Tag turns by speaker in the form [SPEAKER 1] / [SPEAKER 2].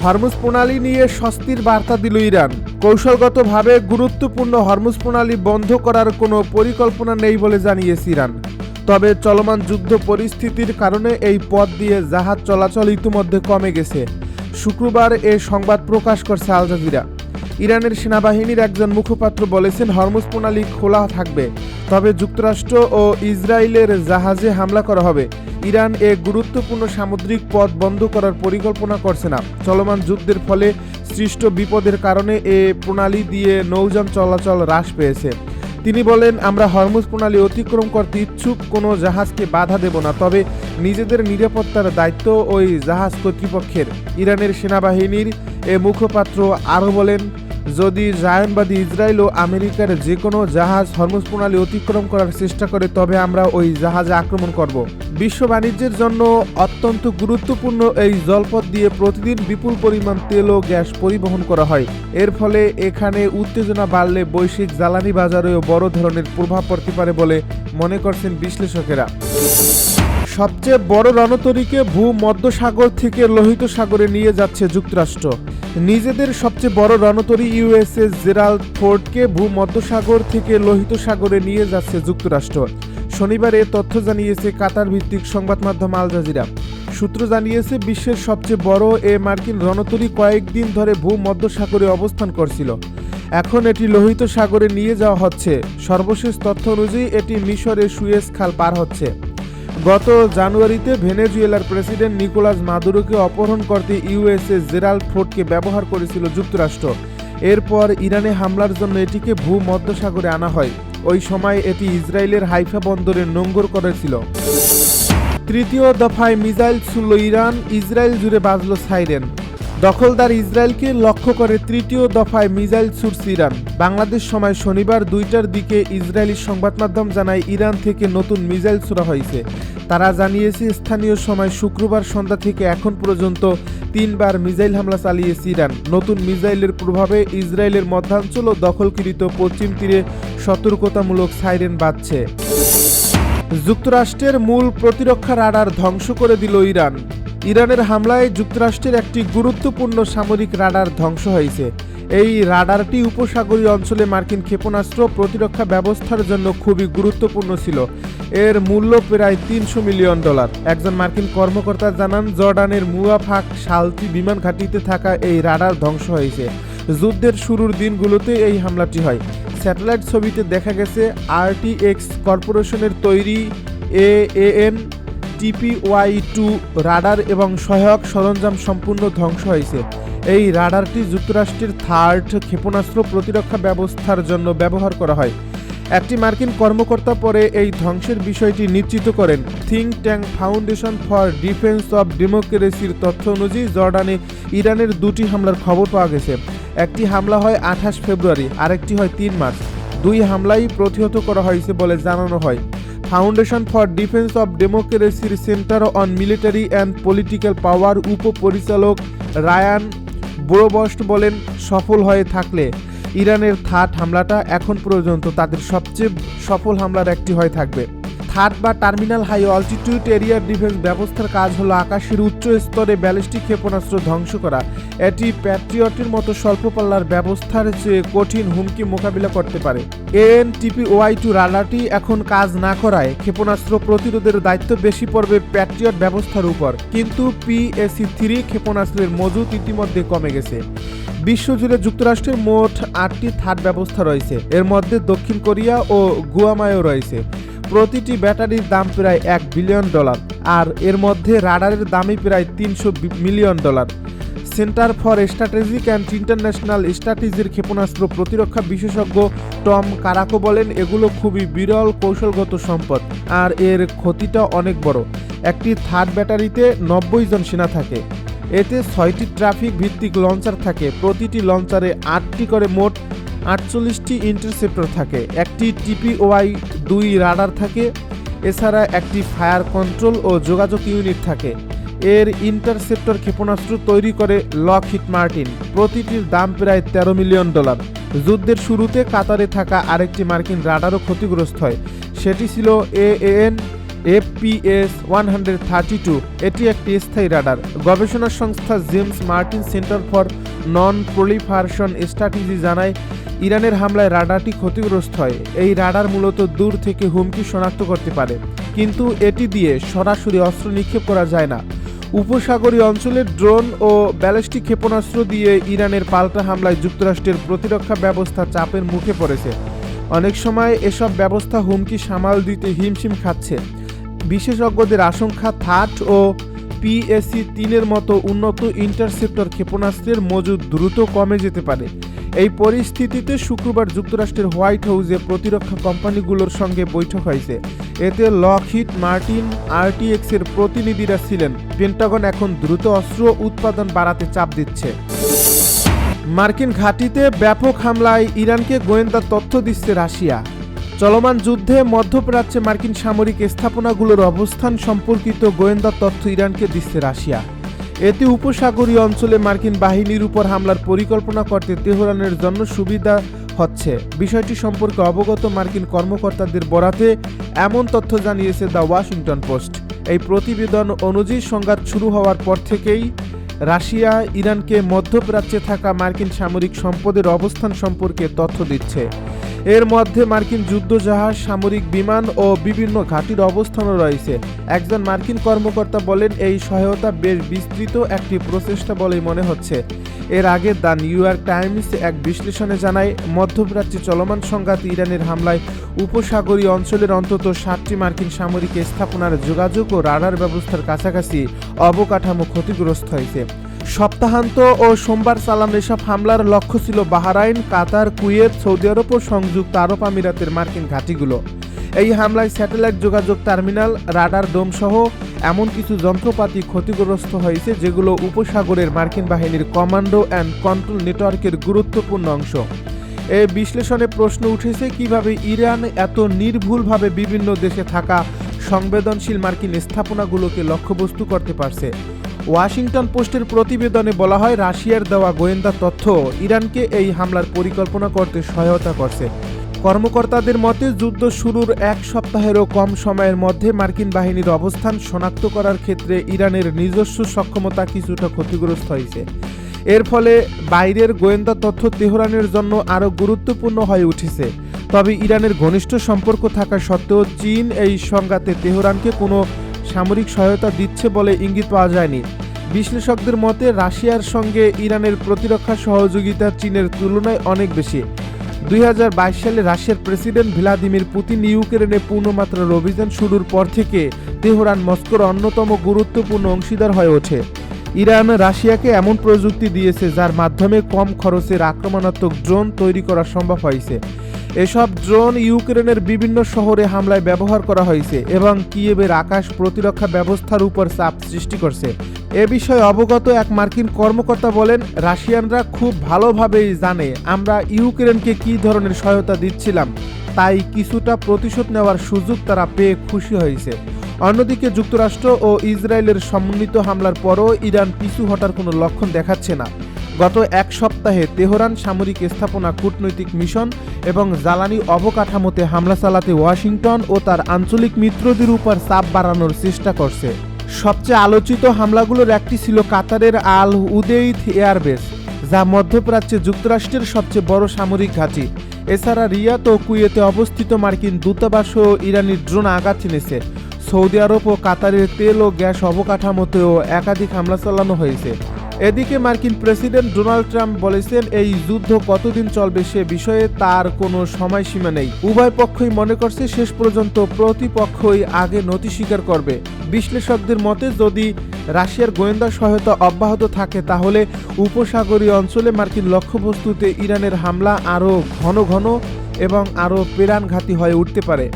[SPEAKER 1] Hormuz প্রণালী নিয়ে স্বস্তির বার্তা দিল ইরান। কৌশলগতভাবে গুরুত্বপূর্ণ হরমুজ প্রণালী বন্ধ করার কোনো পরিকল্পনা নেই বলে জানিয়েছে ইরান। তবে চলমান যুদ্ধ পরিস্থিতির কারণে এই পথ দিয়ে জাহাজ চলাচল ইতিমধ্যে কমে গেছে। শুক্রবার এ সংবাদ প্রকাশ করছে আল জাজিরা। ইরানের সেনাবাহিনীর একজন মুখপাত্র বলেছেন, হরমুজ প্রণালী খোলা থাকবে, তবে যুক্তরাষ্ট্র ও ইসরায়েলের জাহাজে হামলা করা হবে। ইরান এ গুরুত্বপূর্ণ সামুদ্রিক পথ বন্ধ করার পরিকল্পনা করছে না। চলমান যুদ্ধের ফলে সৃষ্ট বিপদের কারণে এ প্রণালী দিয়ে নৌযান চলাচল হ্রাস পেয়েছে। তিনি বলেন, আমরা হরমুজ প্রণালী অতিক্রম করতে ইচ্ছুক কোনো জাহাজকে বাধা দেব না, তবে নিজেদের নিরাপত্তার দায়িত্ব ওই জাহাজ কর্তৃপক্ষের। ইরানের সেনাবাহিনীর এ মুখপাত্র আরও বলেন, যদি জায়নবাদী ইসরায়েল ও আমেরিকার যে কোনো জাহাজ হরমুজ প্রণালী অতিক্রম করার চেষ্টা করে, তবে আমরা ওই জাহাজে আক্রমণ করব। বিশ্ব বাণিজ্যের জন্য অত্যন্ত গুরুত্বপূর্ণ এই জলপথ দিয়ে প্রতিদিন বিপুল পরিমাণ তেল ও গ্যাস পরিবহন করা হয়। এর ফলে এখানে উত্তেজনা বাড়লে বৈশ্বিক জ্বালানি বাজারেও বড় ধরনের প্রভাব পড়তে পারে বলে মনে করছেন বিশ্লেষকেরা। সবচেয়ে বড় রণতরীকে ভূমধ্যসাগর থেকে লোহিত সাগরে নিয়ে যাচ্ছে যুক্তরাষ্ট্র। নিজেদের সবচেয়ে বড় রণতরী ইউএসএস জেরাল্ড ফোর্ডকে ভূমধ্যসাগর থেকে লোহিত সাগরে নিয়ে যাচ্ছে যুক্তরাষ্ট্র। শনিবার এ তথ্য জানিয়েছে কাতার ভিত্তিক সংবাদ মাধ্যম আল জাজিরা। সূত্র জানিয়েছে, বিশ্বের সবচেয়ে বড় এ মার্কিন রণতরী কয়েকদিন ধরে ভূমধ্যসাগরে অবস্থান করছিল। এখন এটি লোহিত সাগরে নিয়ে যাওয়া হচ্ছে। সর্বশেষ তথ্য অনুযায়ী এটি মিশরের সুয়েজ খাল পার হচ্ছে। গত জানুয়ারিতে ভেনেজুয়েলার প্রেসিডেন্ট নিকোলাস মাদুরোকে অপহরণ করতে ইউএসএস জেরাল্ড ফোর্ডকে ব্যবহার করেছিল যুক্তরাষ্ট্র। এরপর ইরানে হামলার জন্য এটিকে ভূমধ্যসাগরে আনা হয়। ওই সময় এটি ইসরায়েলের হাইফা বন্দরে নোঙর করেছিল। তৃতীয় দফায় মিসাইল ছুড়ল ইরান, ইসরায়েল জুড়ে বাজল সাইরেন। দখলদার ইসরায়েলকে লক্ষ্য করে তৃতীয় দফায় মিসাইল ছুড়ছে ইরান। বাংলাদেশ সময় শনিবার 2টার দিকে ইসরায়েলি সংবাদ মাধ্যম জানায়, ইরান থেকে নতুন মিসাইল ছোড়া হয়েছে। তারা জানিয়েছে, স্থানীয় সময় শুক্রবার সন্ধ্যা থেকে এখন পর্যন্ত 3বার মিসাইল হামলা চালিয়েছে ইরান। নতুন মিসাইলের প্রভাবে ইসরায়েলের মধ্যাঞ্চল ও দখলকৃত পশ্চিম তীরে সতর্কতামূলক সাইরেন বাজছে। যুক্তরাষ্ট্রের মূল প্রতিরক্ষা রাডার ধ্বংস করে দিল ইরান। ইরানের হামলায় যুক্তরাষ্ট্রের একটি গুরুত্বপূর্ণ সামরিক রাডার ধ্বংস হয়েছে। এই রাডারটি উপসাগরীয় অঞ্চলে মার্কিন ক্ষেপণাস্ত্র প্রতিরক্ষা ব্যবস্থার জন্য খুবই গুরুত্বপূর্ণ ছিল। এর মূল্য প্রায় $300 মিলিয়ন। একজন মার্কিন কর্মকর্তা জানান, জর্ডানের মুয়াফাক সালতি বিমান ঘাঁটিতে থাকা এই রাডার ধ্বংস হয়েছে। যুদ্ধের শুরুর দিনগুলোতে এই হামলাটি হয়। স্যাটেলাইট ছবিতে দেখা গেছে RTX কর্পোরেশনের তৈরি AAN TPY-2 রাডার এবং সহায়ক সরঞ্জাম সম্পূর্ণ ধ্বংস হয়েছে। এই রাডারটি যুক্তরাষ্ট্রের থার্ড ক্ষেপণাস্ত্র প্রতিরক্ষা ব্যবস্থার জন্য ব্যবহার করা হয়। একটি মার্কিন কর্মকর্তা পরে এই ধ্বংসের বিষয়টি নিশ্চিত করেন। Think tank foundation for defence of ডেমোক্রেসির তথ্য অনুযায়ী জর্ডানে ইরানের 2টি হামলার খবর পাওয়া গেছে। একটি হামলা হয় 28 ফেব্রুয়ারি, আরেকটি হয় 3 মার্চ। 2 হামলাই প্রতিহত করা হয়েছে বলে জানানো হয়। ফাউন্ডেশন ফর ডিফেন্স অব ডেমোক্রেসির centre on military and political power উপপরিচালক রায়ান ব্রোবস্ট বলেন, সফল হয়ে থাকলে ইরানের থার্ড হামলাটা এখন পর্যন্ত তাদের সবচেয়ে সফল হামলার একটি হয়ে থাকবে। থার্ড বা টার্মিনাল হাই অল্টিটিউড এরিয়ার ডিফেন্স ব্যবস্থার কাজ হলো আকাশের উচ্চ স্তরে ব্যালিস্টিক ক্ষেপণাস্ত্র ধ্বংস করা। এটি প্যাট্রিয়টের মতো স্বল্প পাল্লার ব্যবস্থার চেয়ে কঠিন হুমকি মোকাবিলা করতে পারে। AN/TPY-2 রাডারটি এখন কাজ না করায় ক্ষেপণাস্ত্র প্রতিরোধের দায়িত্ব বেশি পড়বে প্যাট্রিয়ট ব্যবস্থার উপর, কিন্তু PAC-3 ক্ষেপণাস্ত্রের মজুত ইতিমধ্যে কমে গেছে। বিশ্বজুড়ে যুক্তরাষ্ট্রের মোট 8টি থার্ড ব্যবস্থা রয়েছে। এর মধ্যে দক্ষিণ কোরিয়া ও গুয়ামায়ও রয়েছে। প্রতিটি ব্যাটারির দাম প্রায় $1 বিলিয়ন, আর এর মধ্যে রাডারের দামই প্রায় $300 million. Centre for strategic and international স্ট্র্যাটেজির ক্ষেপণাস্ত্র প্রতিরক্ষা বিশেষজ্ঞ টম কারাকো বলেন, এগুলো খুবই বিরল কৌশলগত সম্পদ, আর এর ক্ষতিটা অনেক বড়। একটি থার্ড ব্যাটারিতে 90 জন সেনা থাকে। এতে 6টি ট্রাফিক ভিত্তিক লঞ্চার থাকে। প্রতিটি লঞ্চারে 8টি করে মোট 48টি ইন্টারসেপ্টর থাকে। একটি TPY-2 রাডার থাকে। এছাড়া একটি ফায়ার কন্ট্রোল ও যোগাযোগ ইউনিট থাকে। এর ইন্টারসেপ্টর ক্ষেপণাস্ত্র তৈরি করে লকহিড মার্টিন। প্রতিটির দাম প্রায় $13 মিলিয়ন। যুদ্ধের শুরুতে কাতারে থাকা আরেকটি মার্কিন রাডারও ক্ষতিগ্রস্ত হয়। সেটি ছিল AAN FPS-132। এটি একটি স্থায়ী রাডার। গবেষণা সংস্থা James Martin centre for non proliferation strategy জানায়, ইরানের হামলায় রাডারটি ক্ষতিগ্রস্ত হয়। এই রাডার মূলত দূর থেকে হুমকি শনাক্ত করতে পারে, কিন্তু এটি দিয়ে সরাসরি অস্ত্র নিক্ষেপ করা যায় না। উপসাগরীয় অঞ্চলে ড্রোন ও ব্যালিস্টিক ক্ষেপণাস্ত্র দিয়ে ইরানের পাল্টা হামলায় যুক্তরাষ্ট্রের প্রতিরক্ষা ব্যবস্থা চাপের মুখে পড়েছে। অনেক সময় এসব ব্যবস্থা হুমকি সামাল দিতে হিমশিম খাচ্ছে। বিশেষজ্ঞদের আশঙ্কা, থাট ও PAC-3 মতো উন্নত ইন্টারসেপ্টর ক্ষেপণাস্ত্রের মজুদ দ্রুত কমে যেতে পারে। এই পরিস্থিতিতে শুক্রবার যুক্তরাষ্ট্রের হোয়াইট হাউসে প্রতিরক্ষা কোম্পানিগুলোর সঙ্গে বৈঠক হয়েছে। এতে লকহিড মার্টিন, RTX এর প্রতিনিধিরা ছিলেন। পেন্টাগন এখন দ্রুত অস্ত্র উৎপাদন বাড়াতে চাপ দিচ্ছে। মার্কিন ঘাঁটিতে ব্যাপক হামলায় ইরানকে গোয়েন্দা তথ্য দিচ্ছে রাশিয়া। চলমান যুদ্ধে মধ্যপ্রাচ্যে মার্কিন সামরিক স্থাপনাগুলোর অবস্থান সম্পর্কিত গোয়েন্দা তথ্য ইরানকে দিচ্ছে রাশিয়া। এতে উপসাগরীয় অঞ্চলে মার্কিন বাহিনীর উপর হামলার পরিকল্পনা করতে তেহরানের জন্য সুবিধা হচ্ছে। বিষয়টি সম্পর্কে অবগত মার্কিন কর্মকর্তাদের বরাতে এমন তথ্য জানিয়েছে দ্য ওয়াশিংটন পোস্ট। এই প্রতিবেদন অনুযায়ী সংঘাত শুরু হওয়ার পর থেকেই রাশিয়া ইরানকে মধ্যপ্রাচ্যে থাকা মার্কিন সামরিক সম্পদের অবস্থান সম্পর্কে তথ্য দিচ্ছে। এর মধ্যে মার্কিন যুদ্ধজাহাজ, সামরিক বিমান ও বিভিন্ন ঘাঁটির অবস্থানও রয়েছে। একজন মার্কিন কর্মকর্তা বলেন, এই সহায়তা বেশ বিস্তৃত একটি প্রচেষ্টা বলেই মনে হচ্ছে। এর আগে দ্য নিউ ইয়র্ক টাইমস এক বিশ্লেষণে জানায়, মধ্যপ্রাচ্যে চলমান সংঘাত ইরানের হামলায় উপসাগরীয় অঞ্চলের অন্তত 7টি মার্কিন সামরিক স্থাপনার যোগাযোগ ও রাডার ব্যবস্থার কাছাকাছি অবকাঠামো ক্ষতিগ্রস্ত হয়েছে। সপ্তাহান্ত ও সোমবার চালানো এসব হামলার লক্ষ্য ছিল বাহরাইন, কাতার, কুয়েত, সৌদি আরব ও সংযুক্ত আরব আমিরাতের মার্কিন ঘাঁটিগুলো। এই হামলায় স্যাটেলাইট যোগাযোগ টার্মিনাল, রাডার ডোম সহ এমন কিছু যন্ত্রপাতি ক্ষতিগ্রস্ত হয়েছে যেগুলো উপসাগরের মার্কিন বাহিনীর কমান্ডো অ্যান্ড কন্ট্রোল নেটওয়ার্কের গুরুত্বপূর্ণ অংশ। এই বিশ্লেষণে প্রশ্ন উঠেছে, কিভাবে ইরান এত নির্ভুলভাবে বিভিন্ন দেশে থাকা সংবেদনশীল মার্কিন স্থাপনাগুলোকে লক্ষ্যবস্তু করতে পারছে। ওয়াশিংটন পোস্টের প্রতিবেদনে বলা হয়, রাশিয়ার দেওয়া গোয়েন্দা তথ্য ইরানকে এই হামলার পরিকল্পনা করতে সহায়তা করছে। কর্মকর্তাদের মতে, যুদ্ধ শুরুর এক সপ্তাহেরও কম সময়ের মধ্যে মার্কিন বাহিনীর অবস্থান শনাক্ত করার ক্ষেত্রে ইরানের নিজস্ব সক্ষমতা কিছুটা ক্ষতিগ্রস্ত হয়েছে। এর ফলে বাইরের গোয়েন্দা তথ্য তেহরানের জন্য আরও গুরুত্বপূর্ণ হয়ে উঠেছে। তবে ইরানের ঘনিষ্ঠ সম্পর্ক থাকা সত্ত্বেও চীন এই সংঘাতে তেহরানকে কোনো সামরিক সহায়তা দিচ্ছে বলে ইঙ্গিত পাওয়া যায়নি। বিশ্লেষকদের মতে, রাশিয়ার সঙ্গে ইরানের প্রতিরক্ষা সহযোগিতা চীনের তুলনায় অনেক বেশি। 2022 সালে রাশিয়ার প্রেসিডেন্ট ভ্লাদিমির পুতিন ইউক্রেনে পূর্ণমাত্রার অভিযান শুরুর পর থেকে তেহরান মস্কোর অন্যতম গুরুত্বপূর্ণ অংশীদার হয়ে ওঠে। ইরান রাশিয়াকে এমন প্রযুক্তি দিয়েছে যার মাধ্যমে কম খরচের আক্রমণাত্মক ড্রোন তৈরি করা সম্ভব হয়েছে। এসব ড্রোন ইউক্রেনের বিভিন্ন শহরে হামলায় ব্যবহার করা হয়েছে এবং কিয়েভের আকাশ প্রতিরক্ষা ব্যবস্থার উপর চাপ সৃষ্টি করছে। এ বিষয়ে অবগত এক মার্কিন কর্মকর্তা বলেন, রাশিয়ানরা খুব ভালোভাবেই জানে আমরা ইউক্রেনকে কী ধরনের সহায়তা দিচ্ছিলাম, তাই কিছুটা প্রতিশোধ নেওয়ার সুযোগ তারা পেয়ে খুশি হয়েছে। অন্যদিকে যুক্তরাষ্ট্র ও ইসরায়েলের সমন্বিত হামলার পরও ইরান পিছু হটার কোনো লক্ষণ দেখাচ্ছে না। গত এক সপ্তাহে তেহরান সামরিক স্থাপনা, কূটনৈতিক মিশন এবং জ্বালানি অবকাঠামোতে হামলা চালাতে ওয়াশিংটন ও তার আঞ্চলিক মিত্রদের উপর চাপ বাড়ানোর চেষ্টা করছে। সবচেয়ে আলোচিত হামলাগুলোর একটি ছিল কাতারের আল উদেইদ এয়ারবেস, যা মধ্যপ্রাচ্যে যুক্তরাষ্ট্রের সবচেয়ে বড় সামরিক ঘাঁটি। এছাড়া রিয়াদ ও কুয়েতে অবস্থিত মার্কিন দূতাবাসও ইরানি ড্রোন আঘাত এনেছে। সৌদি আরব ও কাতারের তেল ও গ্যাস অবকাঠামোতেও একাধিক হামলা চালানো হয়েছে। এদিকে মার্কিন প্রেসিডেন্ট ডোনাল্ড ট্রাম্প বলেছেন, এই যুদ্ধ কতদিন চলবে সে বিষয়ে তার কোনো সময়সীমা নেই। উভয় পক্ষই মনে করছে শেষ পর্যন্ত প্রতিপক্ষই আগে নতি স্বীকার করবে। বিশ্লেষকদের মতে, যদি রাশিয়ার গোয়েন্দা সহায়তা অব্যাহত থাকে তাহলে উপসাগরীয় অঞ্চলে মার্কিন লক্ষ্যবস্তুতে ইরানের হামলা আরও ঘন এবং আরও প্রাণঘাতী হয়ে উঠতে পারে।